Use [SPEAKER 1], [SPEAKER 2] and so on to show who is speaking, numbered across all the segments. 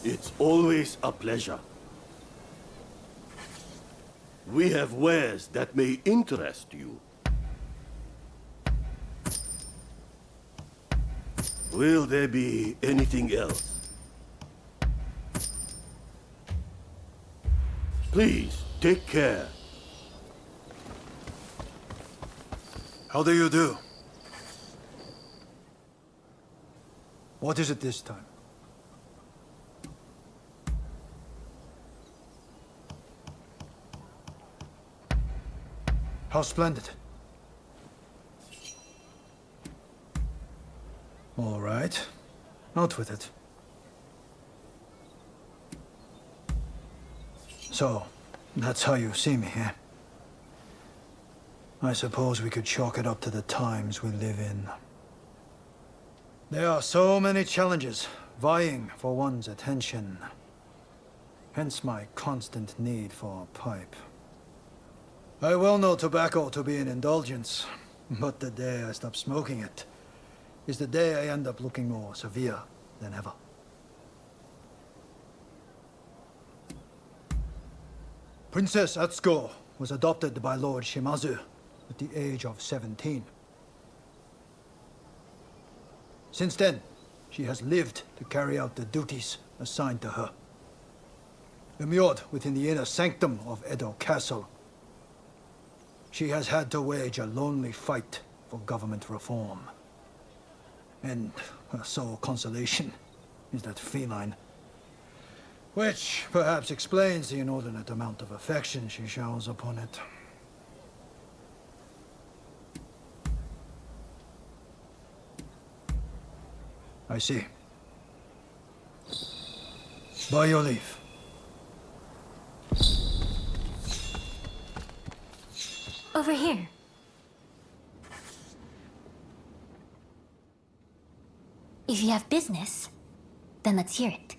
[SPEAKER 1] It's always a pleasure. We have wares that may interest you. Will there be anything else? Please, take care.
[SPEAKER 2] How do you do? What is it this time? How splendid. All right. Out with it. So, that's how you see me, eh? I suppose we could chalk it up to the times we live in. There are so many challenges vying for one's attention. Hence my constant need for a pipe. I well know tobacco to be an indulgence, but the day I stop smoking it is the day I end up looking more severe than ever. Princess Atsuko was adopted by Lord Shimazu at the age of 17. Since then, she has lived to carry out the duties assigned to her. Immured within the inner sanctum of Edo Castle, she has had to wage a lonely fight for government reform. And her sole consolation is that feline, which perhaps explains the inordinate amount of affection she showers upon it. I see. By your leave.
[SPEAKER 3] Over here. If you have business, then let's hear it.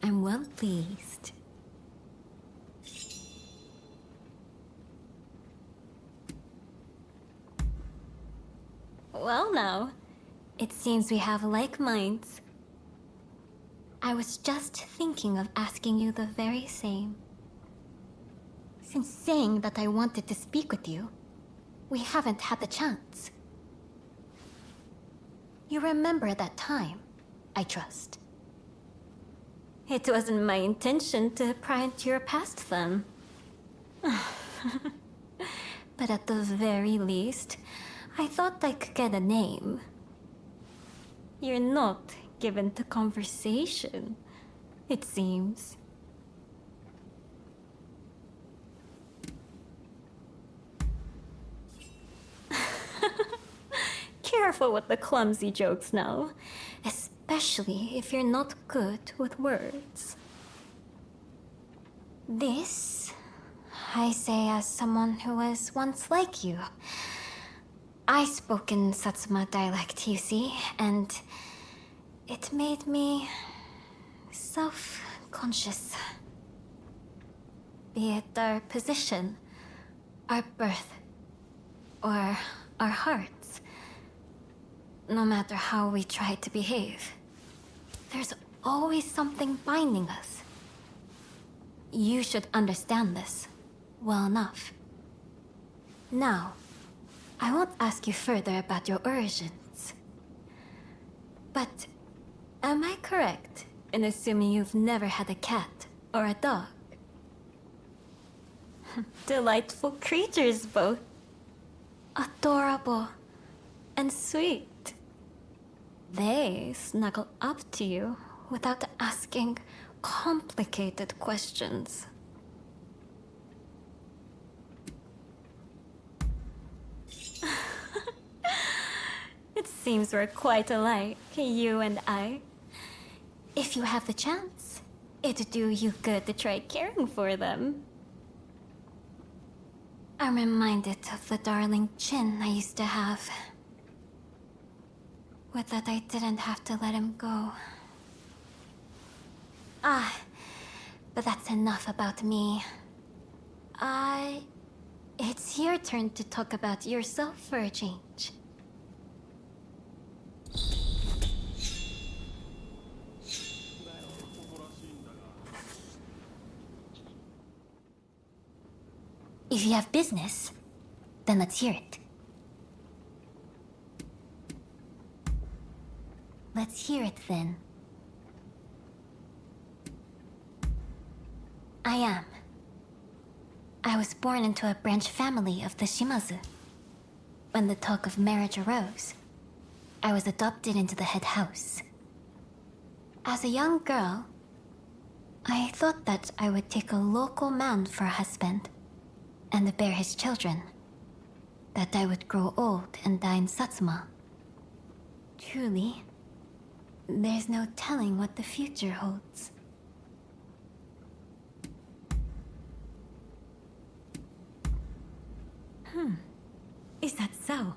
[SPEAKER 3] I'm well pleased. Well now, it seems we have like minds. I was just thinking of asking you the very same. Since saying that I wanted to speak with you, we haven't had the chance. You remember that time, I trust. It wasn't my intention to pry into your past then. But at the very least, I thought I could get a name. You're not given to conversation, it seems. Careful with the clumsy jokes now. Especially if you're not good with words. This, I say as someone who was once like you. I spoke in Satsuma dialect, you see, and it made me self-conscious. Be it our position, our birth, or our hearts. No matter how we try to behave, there's always something binding us. You should understand this well enough. Now, I won't ask you further about your origins. But am I correct in assuming you've never had a cat or a dog? Delightful creatures both. Adorable and sweet. They snuggle up to you without asking complicated questions. It seems we're quite alike, you and I. If you have the chance, it'd do you good to try caring for them. I'm reminded of the darling chin I used to have. With that, I didn't have to let him go. But that's enough about me. It's your turn to talk about yourself for a change. If you have business, then let's hear it. Let's hear it then. I was born into a branch family of the Shimazu. When the talk of marriage arose, I was adopted into the head house. As a young girl, I thought that I would take a local man for a husband and bear his children. That I would grow old and die in Satsuma. Truly, there's no telling what the future holds. Is that so?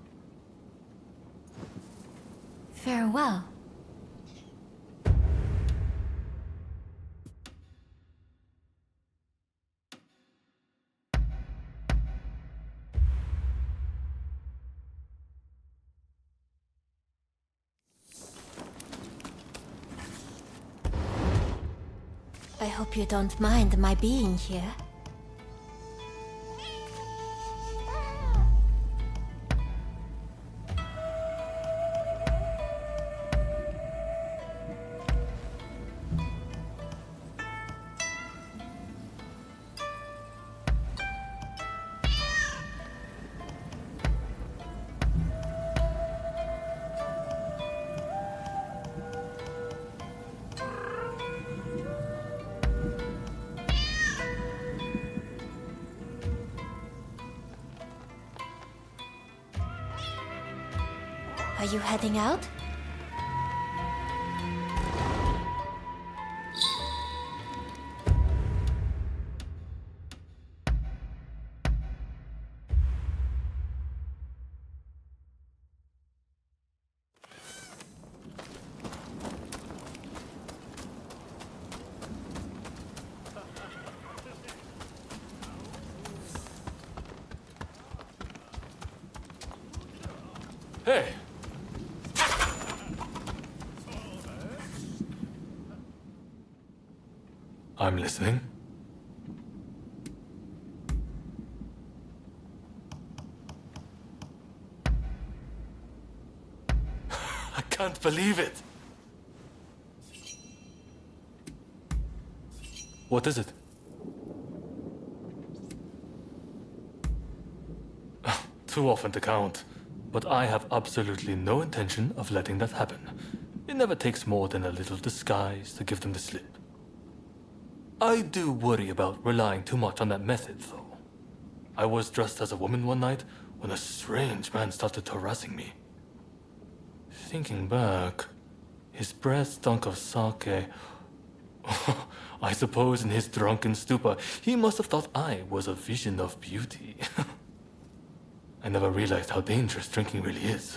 [SPEAKER 3] Farewell. I hope you don't mind my being here. Are you heading out?
[SPEAKER 4] Hey! I'm listening. I can't believe it. What is it? Too often to count, but I have absolutely no intention of letting that happen. It never takes more than a little disguise to give them the slip. I do worry about relying too much on that method, though. I was dressed as a woman one night when a strange man started harassing me. Thinking back, his breath stunk of sake. I suppose in his drunken stupor, he must have thought I was a vision of beauty. I never realized how dangerous drinking really is.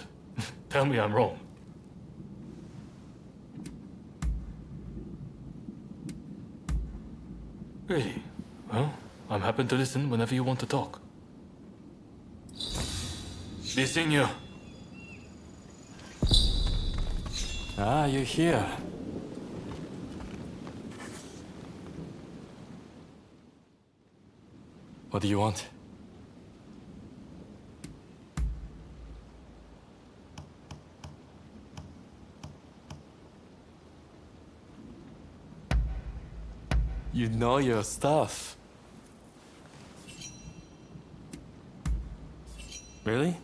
[SPEAKER 4] Tell me I'm wrong. Really? Well, I'm happy to listen whenever you want to talk. Lisinyo.
[SPEAKER 5] Ah, you're here. What do you want? You know your stuff. Really?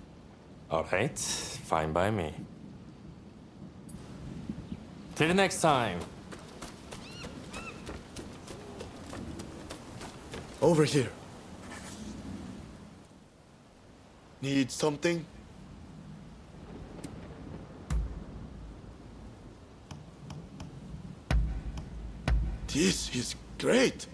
[SPEAKER 5] All right, fine by me. Till the next time.
[SPEAKER 1] Over here. Need something? This is great.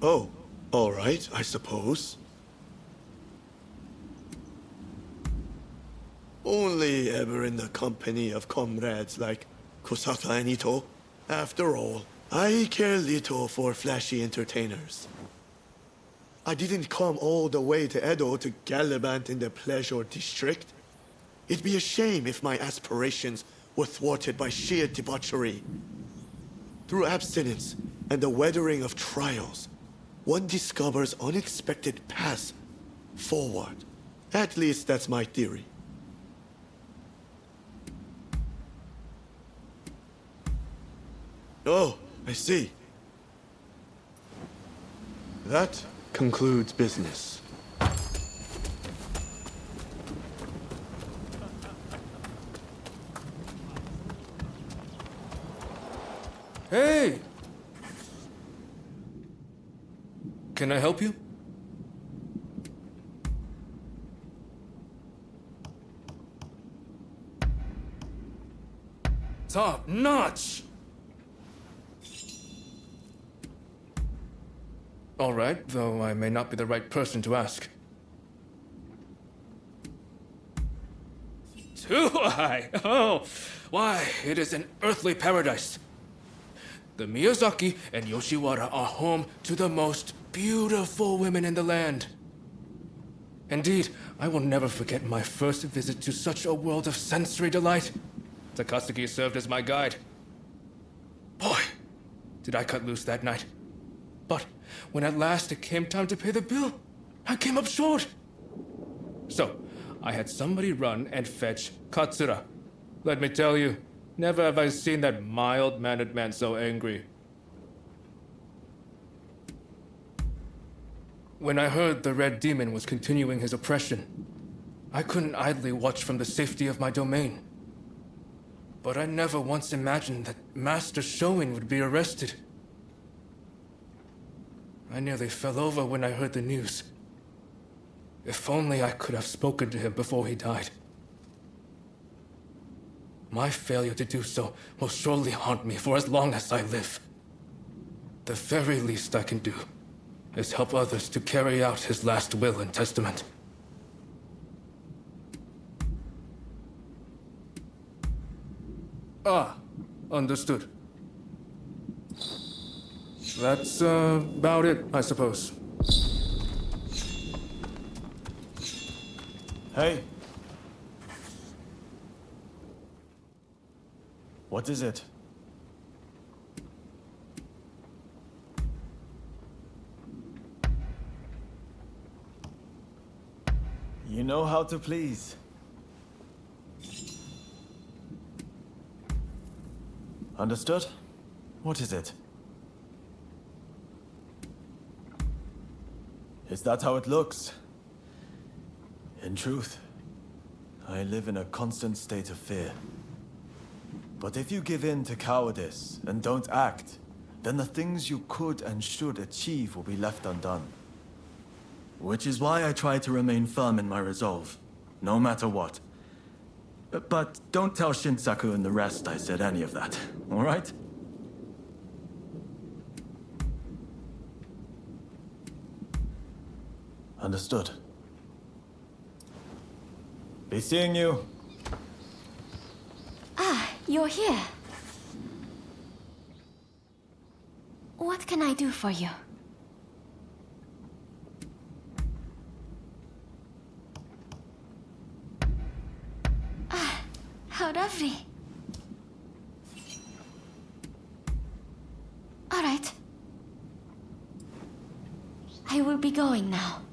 [SPEAKER 1] Oh, all right, I suppose.
[SPEAKER 6] Only ever in the company of comrades like Kosaka and Ito. After all, I care little for flashy entertainers. I didn't come all the way to Edo to gallivant in the pleasure district. It'd be a shame if my aspirations were thwarted by sheer debauchery. Through abstinence and the weathering of trials, one discovers unexpected paths forward. At least that's my theory. Oh, I see. That concludes business.
[SPEAKER 7] Hey! Can I help you? Top notch! All right, though I may not be the right person to ask. Too high! Oh, why, it is an earthly paradise. The Miyazaki and Yoshiwara are home to the most beautiful women in the land. Indeed, I will never forget my first visit to such a world of sensory delight. Takasugi served as my guide. Boy, did I cut loose that night. But when at last it came time to pay the bill, I came up short. So, I had somebody run and fetch Katsura. Let me tell you, never have I seen that mild-mannered man so angry. When I heard the Red Demon was continuing his oppression, I couldn't idly watch from the safety of my domain. But I never once imagined that Master Shoin would be arrested. I nearly fell over when I heard the news. If only I could have spoken to him before he died. My failure to do so will surely haunt me for as long as I live. The very least I can do is help others to carry out his last will and testament. Ah, understood. That's about it, I suppose.
[SPEAKER 8] Hey. What is it? You know how to please. Understood? What is it? Is that how it looks? In truth, I live in a constant state of fear. But if you give in to cowardice and don't act, then the things you could and should achieve will be left undone. Which is why I try to remain firm in my resolve, no matter what. But don't tell Shinsaku and the rest I said any of that, all right? Understood. Be seeing you.
[SPEAKER 3] Ah, you're here. What can I do for you? Ah, how lovely. All right. I will be going now.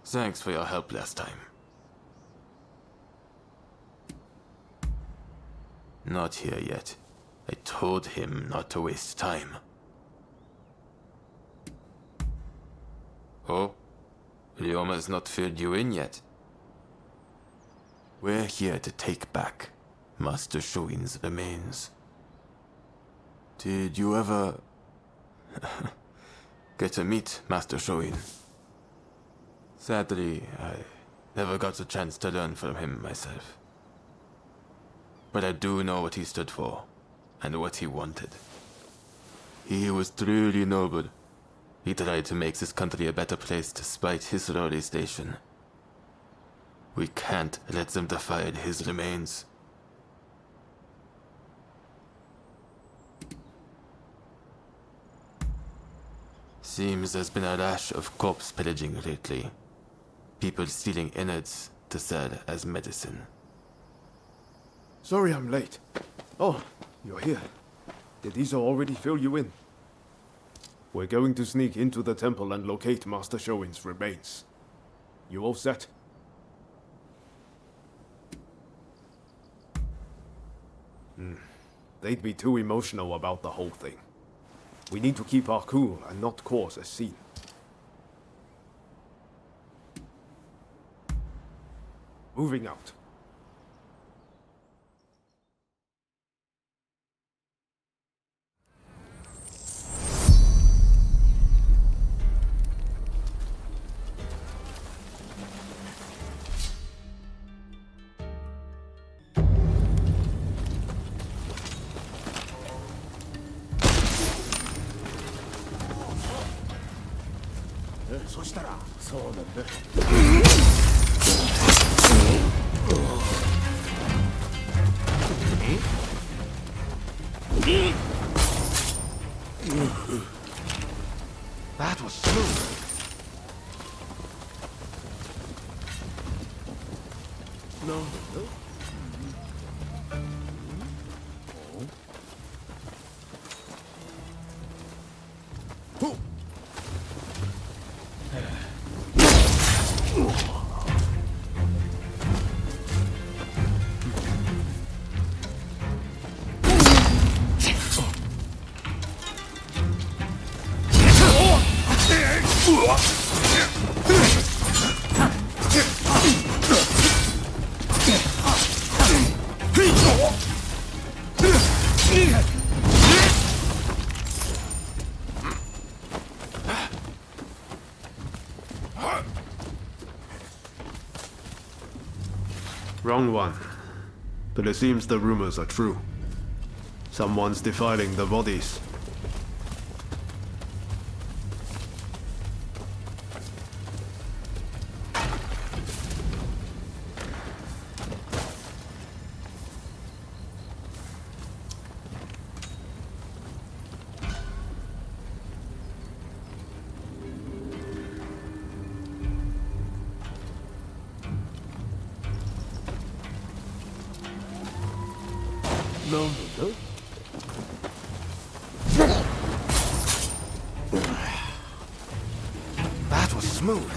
[SPEAKER 5] Thanks for your help last time. Not here yet. I told him not to waste time. Oh? Ryoma's not filled you in yet. We're here to take back Master Shoin's remains. Did you ever get to meet Master Shoin? Sadly, I never got the chance to learn from him myself. But I do know what he stood for, and what he wanted. He was truly noble. He tried to make this country a better place despite his lowly station. We can't let them defile his remains. Seems there's been a rash of corpse pillaging lately. People stealing innards to sell as medicine.
[SPEAKER 9] Sorry I'm late. Oh, you're here. Did Iso already fill you in? We're going to sneak into the temple and locate Master Shoin's remains. You all set? They'd be too emotional about the whole thing. We need to keep our cool and not cause a scene. Moving out.
[SPEAKER 1] That was smooth. No.
[SPEAKER 9] Wrong one. But it seems the rumors are true. Someone's defiling the bodies.
[SPEAKER 1] No. That was smooth.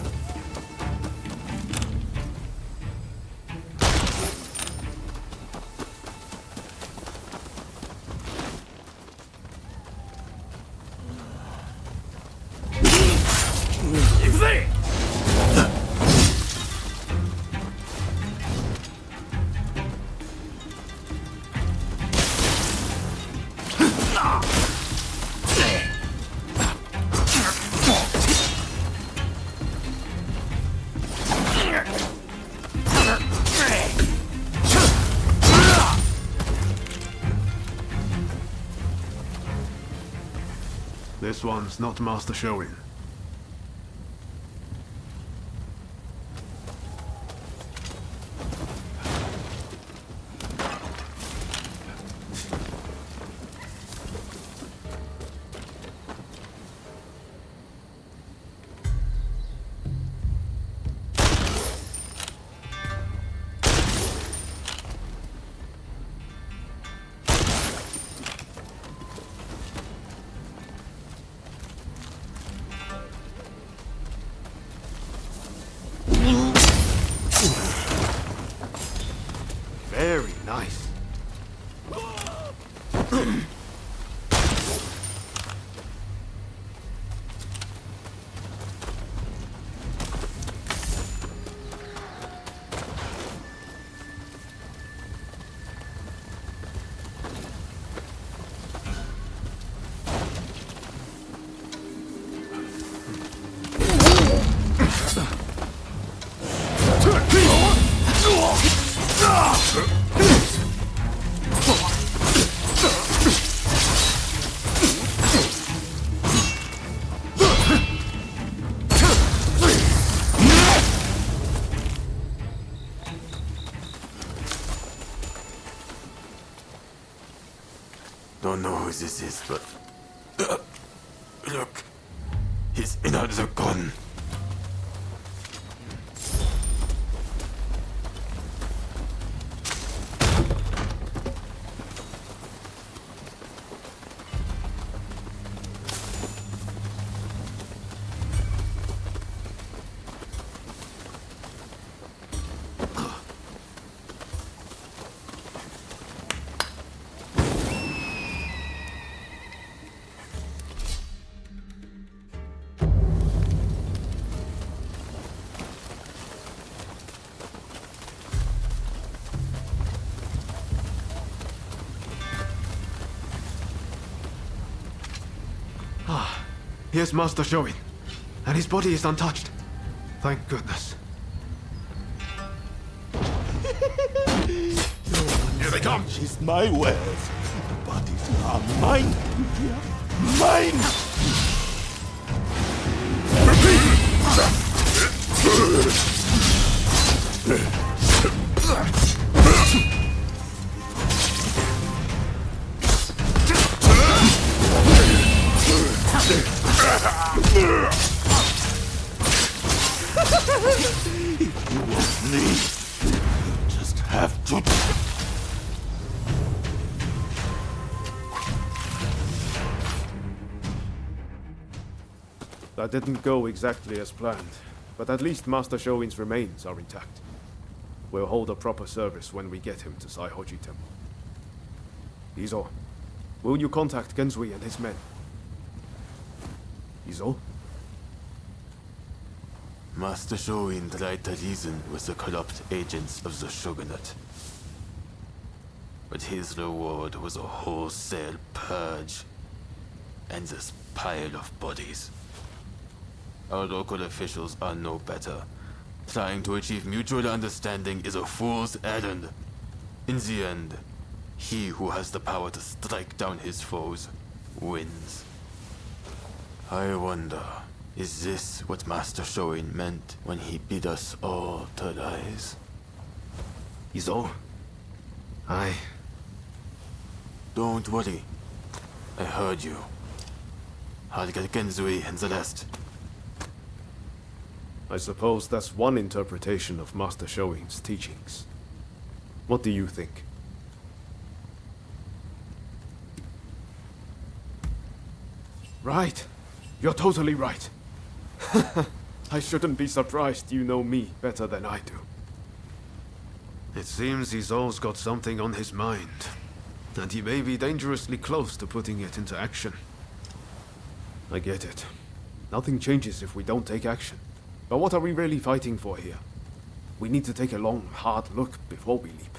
[SPEAKER 9] This one's not Master Shoin.
[SPEAKER 5] don't know who this is, but... look. His innards are gone.
[SPEAKER 9] Here's Master Shoin, and his body is untouched. Thank goodness.
[SPEAKER 1] Here they come! She's my wares. The bodies are mine. Mine! If you won't leave, you just have to...
[SPEAKER 9] That didn't go exactly as planned, but at least Master Shoin's remains are intact. We'll hold a proper service when we get him to Saihoji Temple. Izo, will you contact Genzui and his men? Izo?
[SPEAKER 5] Master Shoin tried to reason with the corrupt agents of the Shogunate. But his reward was a wholesale purge. And this pile of bodies. Our local officials are no better. Trying to achieve mutual understanding is a fool's errand. In the end, he who has the power to strike down his foes wins. I wonder, is this what Master Shoin meant when he bid us all to rise?
[SPEAKER 9] Izo?
[SPEAKER 5] Don't worry. I heard you. I'll get Genzui and the rest.
[SPEAKER 9] I suppose that's one interpretation of Master Shoin's teachings. What do you think? Right. You're totally right. I shouldn't be surprised you know me better than I do. It seems Izo's got something on his mind, and he may be dangerously close to putting it into action. I get it. Nothing changes if we don't take action. But what are we really fighting for here? We need to take a long, hard look before we leap.